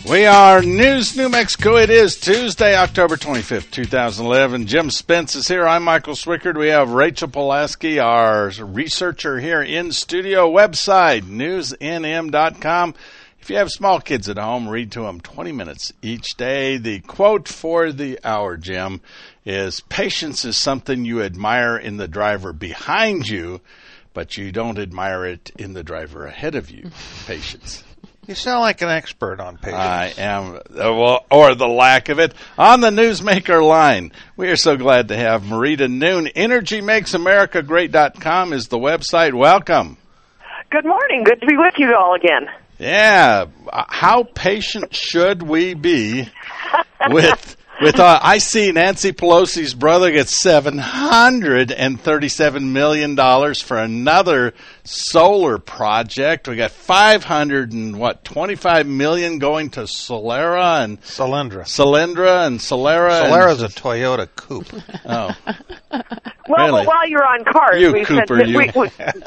We are News New Mexico. It is Tuesday, October 25th, 2011. Jim Spence is here. I'm Michael Swickard. We have Rachel Pulaski, our researcher, here in studio. Website, newsnm.com. If you have small kids at home, read to them 20 minutes each day. The quote for the hour, Jim, is, patience is something you admire in the driver behind you, but you don't admire it in the driver ahead of you. Patience. You sound like an expert on patience. I am, or the lack of it. On the Newsmaker line, we are so glad to have Marita Noon. EnergyMakesAmericaGreat.com is the website. Welcome. Good morning. Good to be with you all again. Yeah. How patient should we be with I see Nancy Pelosi's brother get $737 million for another solar project. We got $525 million going to Solyndra and Solera's a Toyota Coupe. Oh. Well, really? While you're on cars,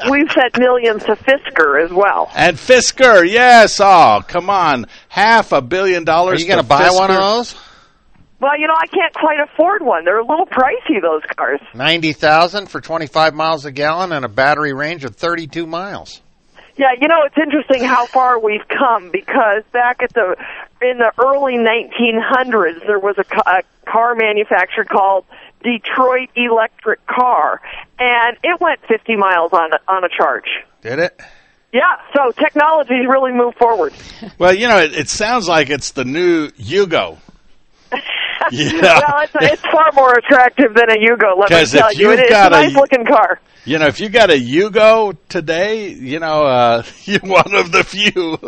we've sent millions to Fisker as well. And Fisker, yes. Oh, come on. $500 million. Are you going to buy one of those? Well, I can't quite afford one. They're a little pricey, those cars. $90,000 for 25 miles a gallon and a battery range of 32 miles. Yeah, it's interesting how far we've come, because back in the early 1900s, there was a car manufacturer called Detroit Electric Car, and it went 50 miles on a charge. Did it? Yeah, so technology's really moved forward. Well, it sounds like it's the new Yugo. Yeah. Well, it's far more attractive than a Yugo, let me tell you. It's a nice-looking car. If you got a Yugo today, you're one of the few.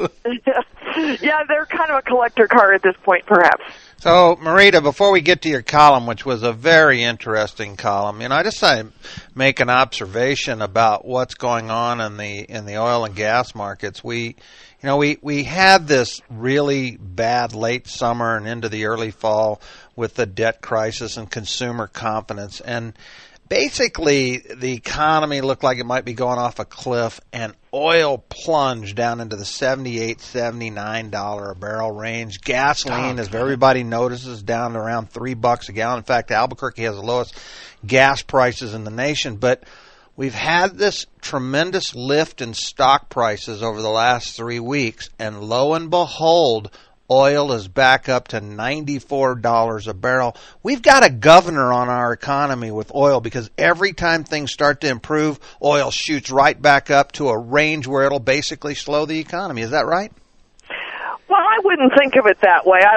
Yeah, they're kind of a collector car at this point, perhaps. So, Marita, before we get to your column, which was a very interesting column, I just want to make an observation about what's going on in the oil and gas markets. We had this really bad late summer and into the early fall with the debt crisis and consumer confidence. And basically, the economy looked like it might be going off a cliff, and oil plunged down into the $78, $79 a barrel range. Gasoline, as everybody notices, down to around $3 a gallon. In fact, Albuquerque has the lowest gas prices in the nation. But we've had this tremendous lift in stock prices over the last 3 weeks, and lo and behold, oil is back up to $94 a barrel. We've got a governor on our economy with oil, because every time things start to improve, oil shoots right back up to a range where it'll basically slow the economy. Is that right? Well, I wouldn't think of it that way. I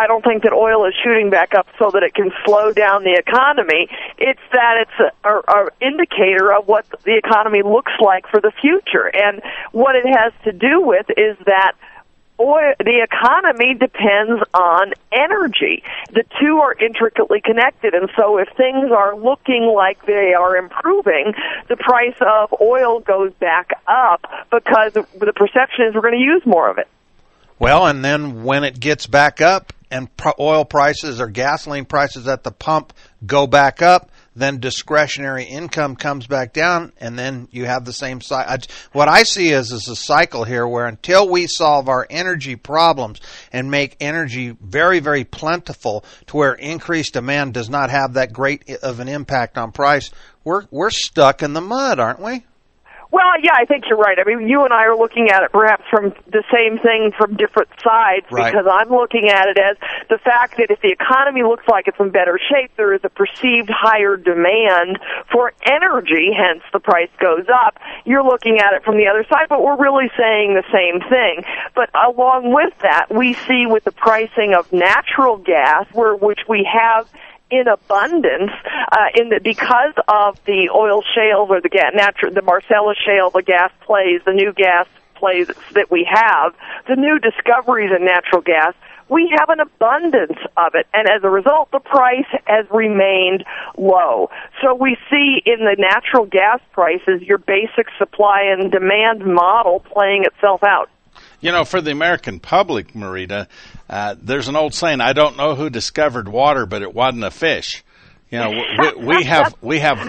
don't think that oil is shooting back up so that it can slow down the economy. It's that it's an indicator of what the economy looks like for the future. And what it has to do with is that the economy depends on energy. The two are intricately connected, and so if things are looking like they are improving, the price of oil goes back up, because the perception is we're going to use more of it. Well, and then when it gets back up and oil prices or gasoline prices at the pump go back up, then discretionary income comes back down, and then you have the same cycle. What I see is a cycle here where until we solve our energy problems and make energy very, very plentiful to where increased demand does not have that great of an impact on price, we're stuck in the mud, aren't we? Well, yeah, I think you're right. I mean, you and I are looking at it perhaps from the same thing from different sides, right, because I'm looking at it as the fact that if the economy looks like it's in better shape, there is a perceived higher demand for energy, hence the price goes up. You're looking at it from the other side, but we're really saying the same thing. But along with that, we see with the pricing of natural gas, which we have in abundance, because of the oil shales or the Marcellus shale, the gas plays, the new gas plays that we have, the new discoveries in natural gas, we have an abundance of it, and as a result, the price has remained low. So we see in the natural gas prices your basic supply and demand model playing itself out. For the American public, Marita, there's an old saying, I don't know who discovered water, but it wasn't a fish. We have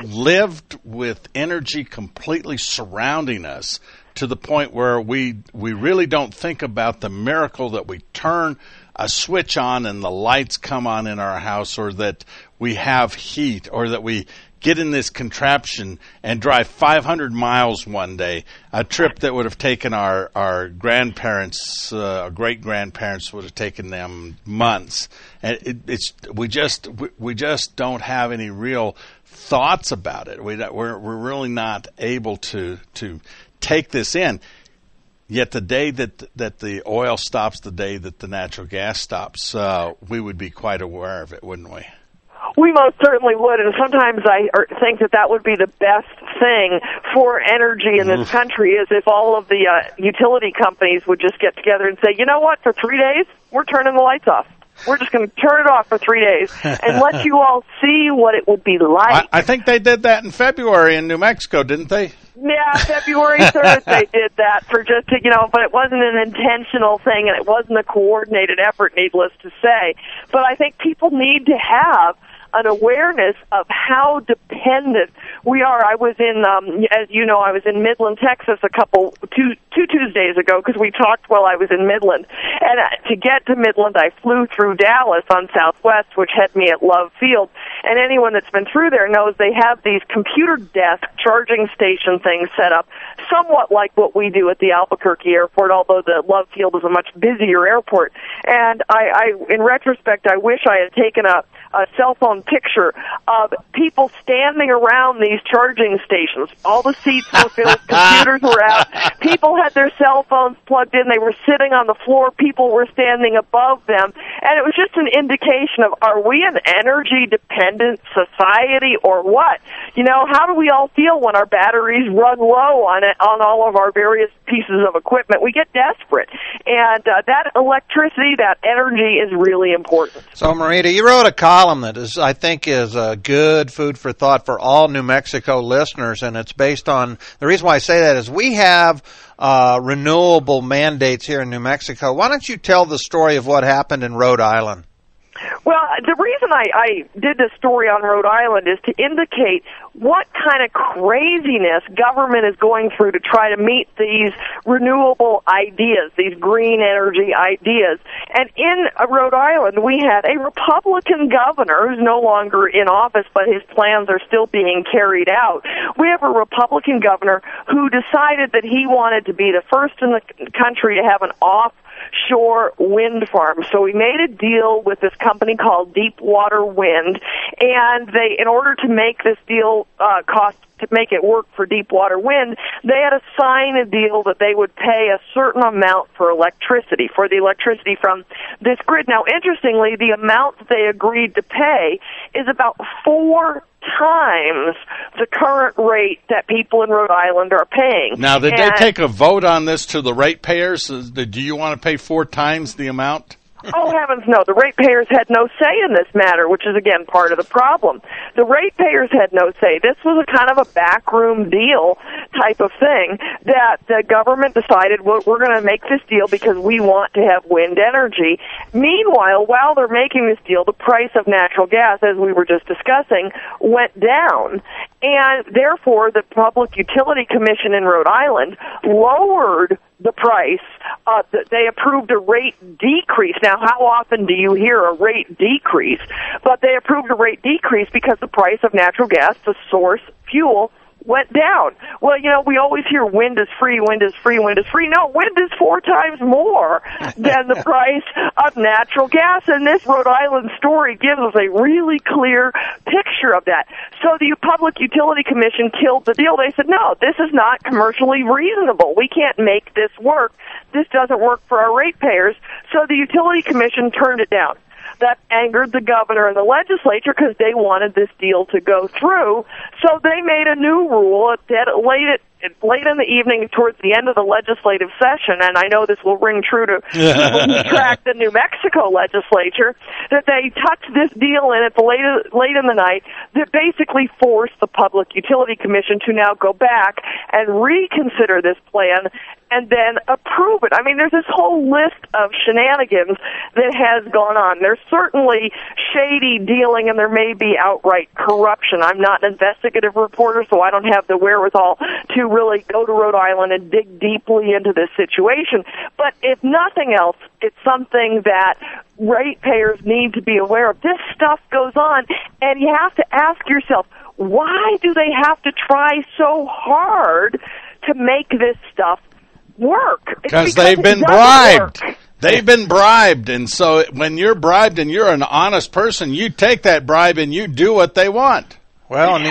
lived with energy completely surrounding us to the point where we really don't think about the miracle that we turn a switch on and the lights come on in our house, or that we have heat, or that we get in this contraption and drive 500 miles one day, a trip that would have taken our grandparents, great-grandparents would have taken them months. And we just don't have any real thoughts about it. We're really not able to take this in. Yet the day that the oil stops, the day that the natural gas stops, we would be quite aware of it, wouldn't we? We most certainly would, and sometimes I think that would be the best thing for energy in this country, is if all of the utility companies would just get together and say, you know what, for 3 days, we're turning the lights off. We're just going to turn it off for 3 days and let you all see what it would be like. I think they did that in February in New Mexico, didn't they? Yeah, February 3rd they did that for just, but it wasn't an intentional thing, and it wasn't a coordinated effort, needless to say. But I think people need to have an awareness of how dependent we are. I was in, as you know, I was in Midland, Texas two Tuesdays ago, because we talked while I was in Midland. And to get to Midland, I flew through Dallas on Southwest, which had me at Love Field. And anyone that's been through there knows they have these computer desk charging station things set up, somewhat like what we do at the Albuquerque airport, although the Love Field is a much busier airport. And I in retrospect, I wish I had taken a cell phone picture of people standing around these charging stations. All the seats were filled, computers were out, people had their cell phones plugged in, they were sitting on the floor, people were standing above them, and it was just an indication of, are we an energy-dependent society or what? How do we all feel when our batteries run low on all of our various pieces of equipment? We get desperate, and that electricity, that energy is really important. So, Marita, you wrote a column that I think is good food for thought for all New Mexico listeners, and it's based on, the reason why I say that is we have renewable mandates here in New Mexico. Why don't you tell the story of what happened in Rhode Island? Well, the reason I did this story on Rhode Island is to indicate what kind of craziness government is going through to try to meet these renewable ideas, these green energy ideas. And in Rhode Island, we had a Republican governor who's no longer in office, but his plans are still being carried out. We have a Republican governor who decided that he wanted to be the first in the country to have an offshore wind farm. So we made a deal with this company called Deepwater Wind, and they, in order to make this deal to make it work for Deepwater Wind, they had to sign a deal that they would pay a certain amount for the electricity from this grid. Now, interestingly, the amount that they agreed to pay is about 4 times the current rate that people in Rhode Island are paying. Now, did they take a vote on this to the ratepayers? Do you want to pay 4 times the amount? Oh, heavens no. The ratepayers had no say in this matter, which is, again, part of the problem. The ratepayers had no say. This was a kind of a backroom deal type of thing that the government decided, well, we're going to make this deal because we want to have wind energy. Meanwhile, while they're making this deal, the price of natural gas, as we were just discussing, went down. And therefore, the Public Utility Commission in Rhode Island lowered the price. They approved a rate decrease. Now, how often do you hear a rate decrease? But they approved a rate decrease because the price of natural gas, the source fuel, went down. Well, we always hear wind is free, wind is free, wind is free. No, wind is 4 times more than the price of natural gas. And this Rhode Island story gives us a really clear picture of that. So the Public Utility Commission killed the deal. They said, no, this is not commercially reasonable. We can't make this work. This doesn't work for our ratepayers. So the Utility Commission turned it down. That angered the governor and the legislature because they wanted this deal to go through. So they made a new rule late in the evening towards the end of the legislative session, and I know this will ring true to people who track the New Mexico legislature, that they tucked this deal in at the late in the night that basically forced the Public Utility Commission to now go back and reconsider this plan and then approve it. I mean, there's this whole list of shenanigans that has gone on. There's certainly shady dealing, and there may be outright corruption. I'm not an investigative reporter, so I don't have the wherewithal to really go to Rhode Island and dig deeply into this situation. But if nothing else, it's something that ratepayers need to be aware of. This stuff goes on, and you have to ask yourself, why do they have to try so hard to make this stuff work? Because they've been bribed. They've been bribed, and so when you're bribed and you're an honest person, you take that bribe and you do what they want. Well, and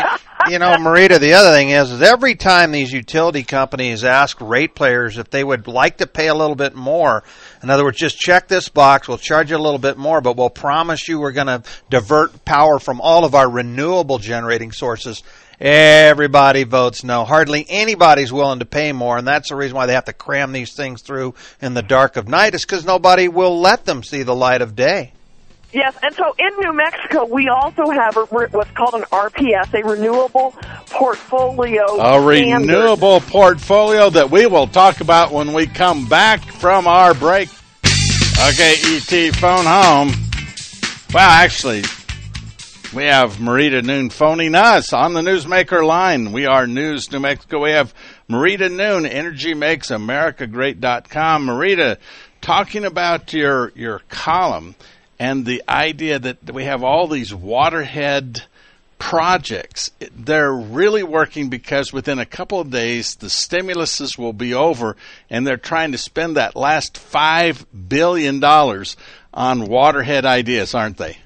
Marita, the other thing is every time these utility companies ask ratepayers if they would like to pay a little bit more, in other words, just check this box, we'll charge you a little bit more, but we'll promise you we're going to divert power from all of our renewable generating sources, everybody votes no. Hardly anybody's willing to pay more, and that's the reason why they have to cram these things through in the dark of night, is because nobody will let them see the light of day. Yes, and so in New Mexico, we also have what's called an RPS, a renewable portfolio standard. Renewable portfolio that we will talk about when we come back from our break. Okay, ET, phone home. Well, actually, we have Marita Noon phoning us on the Newsmaker line. We are News New Mexico. We have Marita Noon, EnergyMakesAmericaGreat.com. Marita, talking about your column and the idea that we have all these waterhead projects. They're really working because within a couple of days, the stimuluses will be over, and they're trying to spend that last $5 billion on waterhead ideas, aren't they?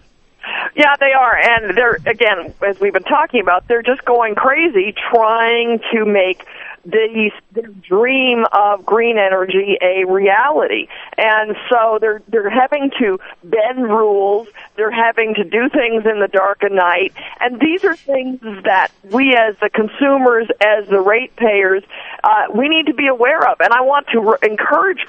Yeah, they are, and they're, again, as we've been talking about, they're just going crazy trying to make their dream of green energy a reality. And so they're having to bend rules, they're having to do things in the dark of night, and these are things that we as the consumers, as the ratepayers, we need to be aware of. And I want to encourage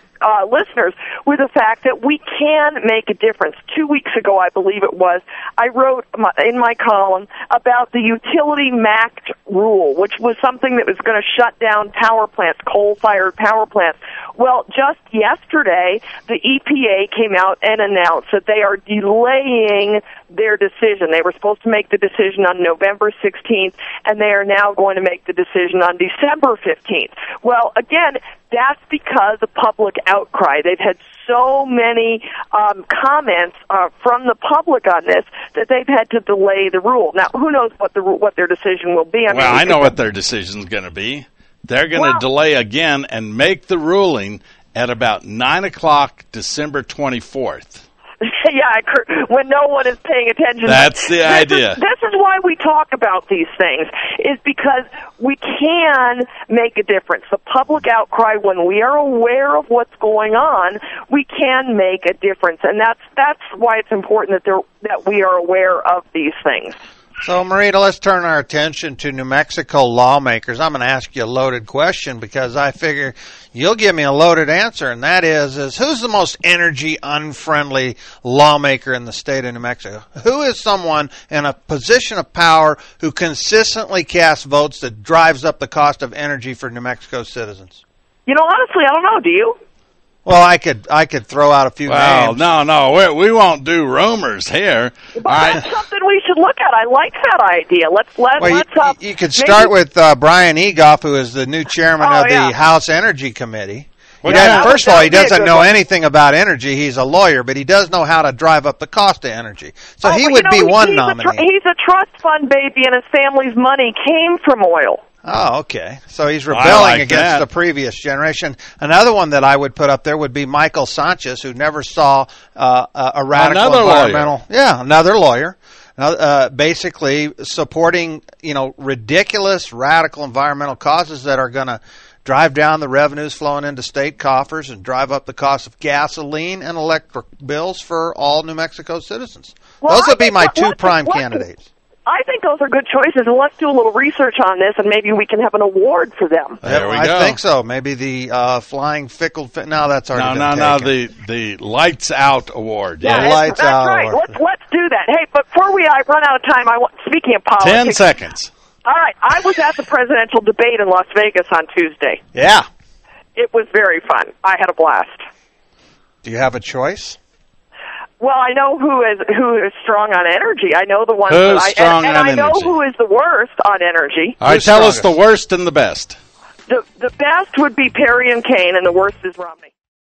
listeners with the fact that we can make a difference. 2 weeks ago, I believe it was, I wrote in my column about the utility MACT rule, which was something that was going to shut down power plants, coal-fired power plants. Well, just yesterday, the EPA came out and announced that they are delaying their decision. They were supposed to make the decision on November 16th, and they are now going to make the decision on December 15th. Well, again, that's because of public outcry. They've had so many comments from the public on this that they've had to delay the rule. Now, who knows what their decision will be? I know what their decision's going to be. They're going to delay again and make the ruling at about 9 o'clock December 24th. Yeah, when no one is paying attention. That's the idea. This is why we talk about these things, is because we can make a difference. The public outcry, when we are aware of what's going on, we can make a difference, and that's why it's important that we are aware of these things. So, Marita, let's turn our attention to New Mexico lawmakers. I'm going to ask you a loaded question because I figure you'll give me a loaded answer, and that is who's the most energy unfriendly lawmaker in the state of New Mexico? Who is someone in a position of power who consistently casts votes that drives up the cost of energy for New Mexico citizens? Honestly, I don't know. Do you? Well, I could throw out a few names. No, we won't do rumors here. But that's something we should look at. I like that idea. You could start with Brian Egoff, who is the new chairman of the House Energy Committee. First of all, he doesn't know anything about energy. He's a lawyer, but he does know how to drive up the cost of energy. So he would be one nominee. He's a trust fund baby, and his family's money came from oil. Oh, okay. So he's rebelling against the previous generation. Another one that I would put up there would be Michael Sanchez, who never saw a radical environmental. Lawyer. Yeah, another lawyer. Basically supporting, ridiculous radical environmental causes that are going to drive down the revenues flowing into state coffers and drive up the cost of gasoline and electric bills for all New Mexico citizens. Well, those would be my two prime candidates. I think those are good choices, and let's do a little research on this, and maybe we can have an award for them. There we go. I think so. Maybe the flying fickle. No, that's already been taken. The Lights Out Award. Yeah, Lights Out right. Award. Let's do that. Hey, but before I run out of time, speaking of politics. 10 seconds. All right. I was at the presidential debate in Las Vegas on Tuesday. Yeah. It was very fun. I had a blast. Do you have a choice? Well, I know who is strong on energy. I know the ones Who's strong on energy. And I know energy? who is the worst on energy. All right, tell us the worst and the best. The best would be Perry and Kane, and the worst is Romney.